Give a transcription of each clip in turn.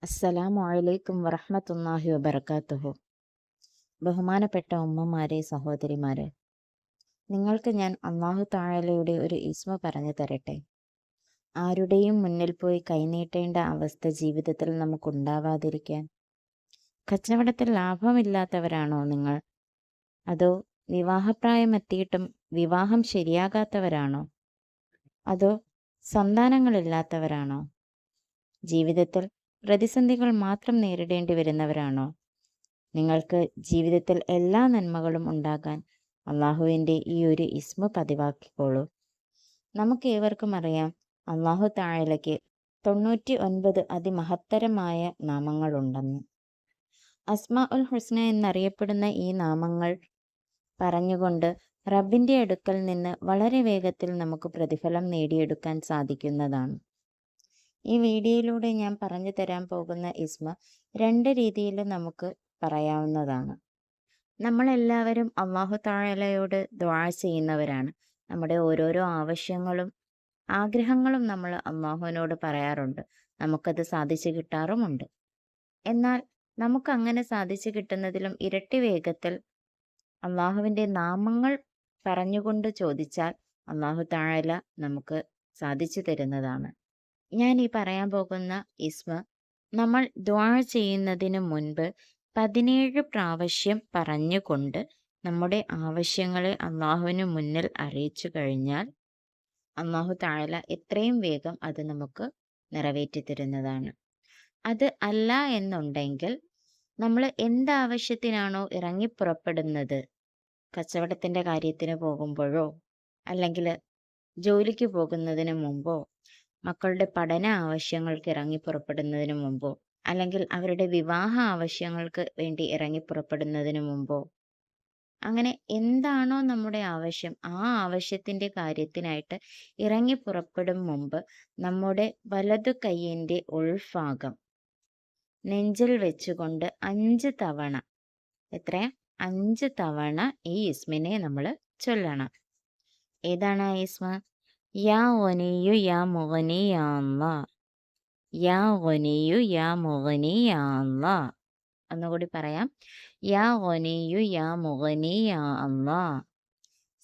അസ്സലാമു അലൈക്കും വറഹ്മത്തുള്ളാഹി വബറകാതുഹു. ബഹുമാനപ്പെട്ട ഉമ്മമാരെ, സഹോദരിമാരെ, നിങ്ങൾക്ക് ഞാൻ അല്ലാഹു തആലയുടെ ഒരു ഇസ്മ പറഞ്ഞു തരട്ടെ. ആരുടെയും മുന്നിൽ പോയി കൈനീട്ടേണ്ട അവസ്ഥ ജീവിതത്തിൽ നമുക്കുണ്ടാവാതിരിക്കാൻ. കച്ചവടത്തിൽ ലാഭമില്ലാത്തവരാണോ നിങ്ങൾ? അതോ വിവാഹപ്രായമെത്തിയിട്ടും വിവാഹം ശരിയാകാത്തവരാണോ? അതോ സന്താനങ്ങളില്ലാത്തവരാണോ? ജീവിതത്തിൽ പ്രതിസന്ധികൾ മാത്രം നേരിടേണ്ടി വരുന്നവരാണോ? നിങ്ങൾക്ക് ജീവിതത്തിൽ എല്ലാ നന്മകളും ഉണ്ടാകാൻ അള്ളാഹുവിൻ്റെ ഈ ഒരു ഇസ്മ പതിവാക്കിക്കോളൂ. നമുക്കേവർക്കും അറിയാം, അള്ളാഹു തആലയ്ക്ക് 99 അതിമഹത്തരമായ നാമങ്ങളുണ്ടെന്ന്. അസ്മാ ഉൽ ഹുസ്ന എന്നറിയപ്പെടുന്ന ഈ നാമങ്ങൾ പറഞ്ഞുകൊണ്ട് റബ്ബിൻ്റെ അടുക്കൽ നിന്ന് വളരെ വേഗത്തിൽ നമുക്ക് പ്രതിഫലം നേടിയെടുക്കാൻ സാധിക്കുന്നതാണ്. ഈ വീഡിയോയിലൂടെ ഞാൻ പറഞ്ഞു തരാൻ പോകുന്ന ഇസ്മ 2 രീതിയിൽ നമുക്ക് പറയാവുന്നതാണ്. നമ്മളെല്ലാവരും അല്ലാഹു തആലയോട് ദുആ ചെയ്യുന്നവരാണ്. നമ്മുടെ ഓരോരോ ആവശ്യങ്ങളും ആഗ്രഹങ്ങളും നമ്മൾ അല്ലാഹുവിനോട് പറയാറുണ്ട്. നമുക്കത് സാധിച്ചു കിട്ടാറുമുണ്ട്. എന്നാൽ നമുക്കങ്ങനെ സാധിച്ചു കിട്ടുന്നതിലും ഇരട്ടി വേഗത്തിൽ അല്ലാഹുവിൻ്റെ നാമങ്ങൾ പറഞ്ഞുകൊണ്ട് ചോദിച്ചാൽ അല്ലാഹു തആല നമുക്ക് സാധിച്ചു തരുന്നതാണ്. ഞാൻ ഈ പറയാൻ പോകുന്ന ഇസ്മ നമ്മൾ ദുആ ചെയ്യുന്നതിന് മുൻപ് 17 പ്രാവശ്യം പറഞ്ഞുകൊണ്ട് നമ്മുടെ ആവശ്യങ്ങളെ അള്ളാഹുവിന് മുന്നിൽ അറിയിച്ചു കഴിഞ്ഞാൽ അല്ലാഹു തആല എത്രയും വേഗം അത് നമുക്ക് നിറവേറ്റി തരുന്നതാണ്. അത് അല്ല എന്നുണ്ടെങ്കിൽ നമ്മൾ എന്താവശ്യത്തിനാണോ ഇറങ്ങിപ്പുറപ്പെടുന്നത്, കച്ചവടത്തിൻ്റെ കാര്യത്തിന് പോകുമ്പോഴോ അല്ലെങ്കിൽ ജോലിക്ക് പോകുന്നതിന് മുമ്പോ, മക്കളുടെ പഠന ആവശ്യങ്ങൾക്ക് ഇറങ്ങിപ്പുറപ്പെടുന്നതിന് മുമ്പോ, അല്ലെങ്കിൽ അവരുടെ വിവാഹ ആവശ്യങ്ങൾക്ക് വേണ്ടി ഇറങ്ങിപ്പുറപ്പെടുന്നതിന് മുമ്പോ, അങ്ങനെ എന്താണോ നമ്മുടെ ആവശ്യം, ആ ആവശ്യത്തിൻ്റെ കാര്യത്തിനായിട്ട് ഇറങ്ങിപ്പുറപ്പെടും മുമ്പ് നമ്മുടെ വലതു കൈയിൻ്റെ ഉൾഭാഗം നെഞ്ചിൽ വെച്ചുകൊണ്ട് 5 തവണ, എത്രയാ? 5 തവണ ഈ ഇസ്മിനെ നമ്മൾ ചൊല്ലണം. ഏതാണ് ആ ഇസ്മ? യാ ഗനിയ്യു യാ മുഗ്നി യാ അല്ലാഹ്. യാ ഗനിയ്യു യാ മുഗ്നി യാ അല്ലാഹ്. ഒന്നുകൂടി പറയാം. യാ ഗനിയ്യു യാ മുഗ്നി യാ അല്ലാഹ്.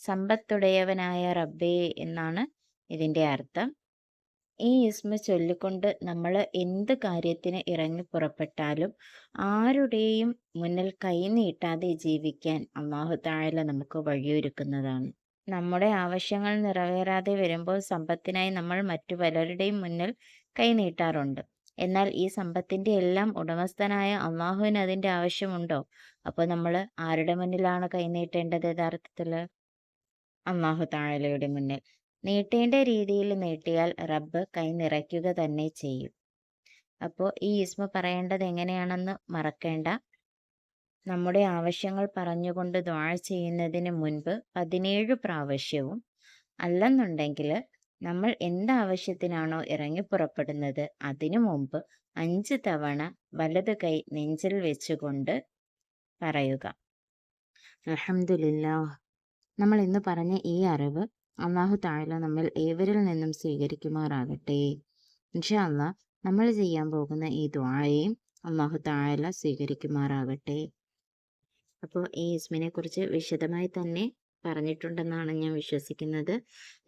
സമ്പത്തുടയവനായ റബ്ബേ എന്നാണ് ഇതിൻ്റെ അർത്ഥം. ഈ ഇസ്മ ചൊല്ലിക്കൊണ്ട് നമ്മൾ എന്ത് കാര്യത്തിന് ഇറങ്ങി പുറപ്പെട്ടാലും ആരുടെയും മുന്നിൽ കൈനീട്ടാതെ ജീവിക്കാൻ അല്ലാഹു തആല നമുക്ക് വഴിയൊരുക്കുന്നതാണ്. നമ്മുടെ ആവശ്യങ്ങൾ നിറവേറാതെ വരുമ്പോൾ സമ്പത്തിനായി നമ്മൾ മറ്റു പലരുടെയും മുന്നിൽ കൈനീട്ടാറുണ്ട്. എന്നാൽ ഈ സമ്പത്തിൻ്റെ എല്ലാം ഉടമസ്ഥനായ അള്ളാഹുവിന് അതിൻ്റെ ആവശ്യമുണ്ടോ? അപ്പോൾ നമ്മൾ ആരുടെ മുന്നിലാണ് കൈനീട്ടേണ്ടത്? യഥാർത്ഥത്തിൽ അല്ലാഹു തആലയുടെ മുന്നിൽ. നീട്ടേണ്ട രീതിയിൽ നീട്ടിയാൽ റബ്ബ് കൈ നിറയ്ക്കുക തന്നെ ചെയ്യും. അപ്പോൾ ഈ ഇസ്മ പറയേണ്ടത് എങ്ങനെയാണെന്ന് മറക്കേണ്ട. നമ്മുടെ ആവശ്യങ്ങൾ പറഞ്ഞുകൊണ്ട് ദുആ ചെയ്യുന്നതിന് മുൻപ് 17 പ്രാവശ്യവും, അല്ലെന്നുണ്ടെങ്കിൽ നമ്മൾ എന്താവശ്യത്തിനാണോ ഇറങ്ങിപ്പുറപ്പെടുന്നത് അതിനു മുമ്പ് 5 തവണ വലത് കൈ നെഞ്ചിൽ വെച്ചുകൊണ്ട് പറയുക. അൽഹംദുലില്ലാഹ്. നമ്മൾ ഇന്ന് പറഞ്ഞ ഈ അറിവ് അല്ലാഹു തആല നമ്മിൽ ഏവരിൽ നിന്നും സ്വീകരിക്കുമാറാകട്ടെ. ഇൻഷാ അല്ലാഹ് നമ്മൾ ചെയ്യാൻ പോകുന്ന ഈ ദുആയെയും അല്ലാഹു തആല സ്വീകരിക്കുമാറാകട്ടെ. അപ്പോൾ ഈ ഇസ്മിനെ കുറിച്ച് വിശദമായി തന്നെ പറഞ്ഞിട്ടുണ്ടെന്നാണ് ഞാൻ വിശ്വസിക്കുന്നത്.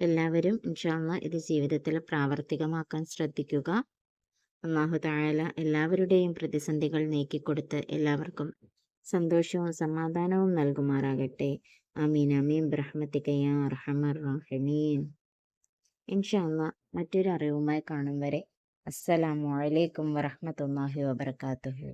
എല്ലാവരും ഇൻഷാ അല്ലാഹ് ഇത് ജീവിതത്തിൽ പ്രാവർത്തികമാക്കാൻ ശ്രദ്ധിക്കുക. അല്ലാഹു തആല എല്ലാവരുടെയും പ്രതിസന്ധികൾ നീക്കിക്കൊടുത്ത് എല്ലാവർക്കും സന്തോഷവും സമാധാനവും നൽകുമാറാകട്ടെ. ആമീൻ ആമീൻ ബിറഹ്മതിക യാ അർഹമർ റഹീമീൻ. ഇൻഷാ അല്ലാഹ് മറ്റൊരു അറിവുമായി കാണും വരെ അസ്സലാമു അലൈക്കും വറഹ്മത്തുള്ളാഹി വബറകാതുഹു.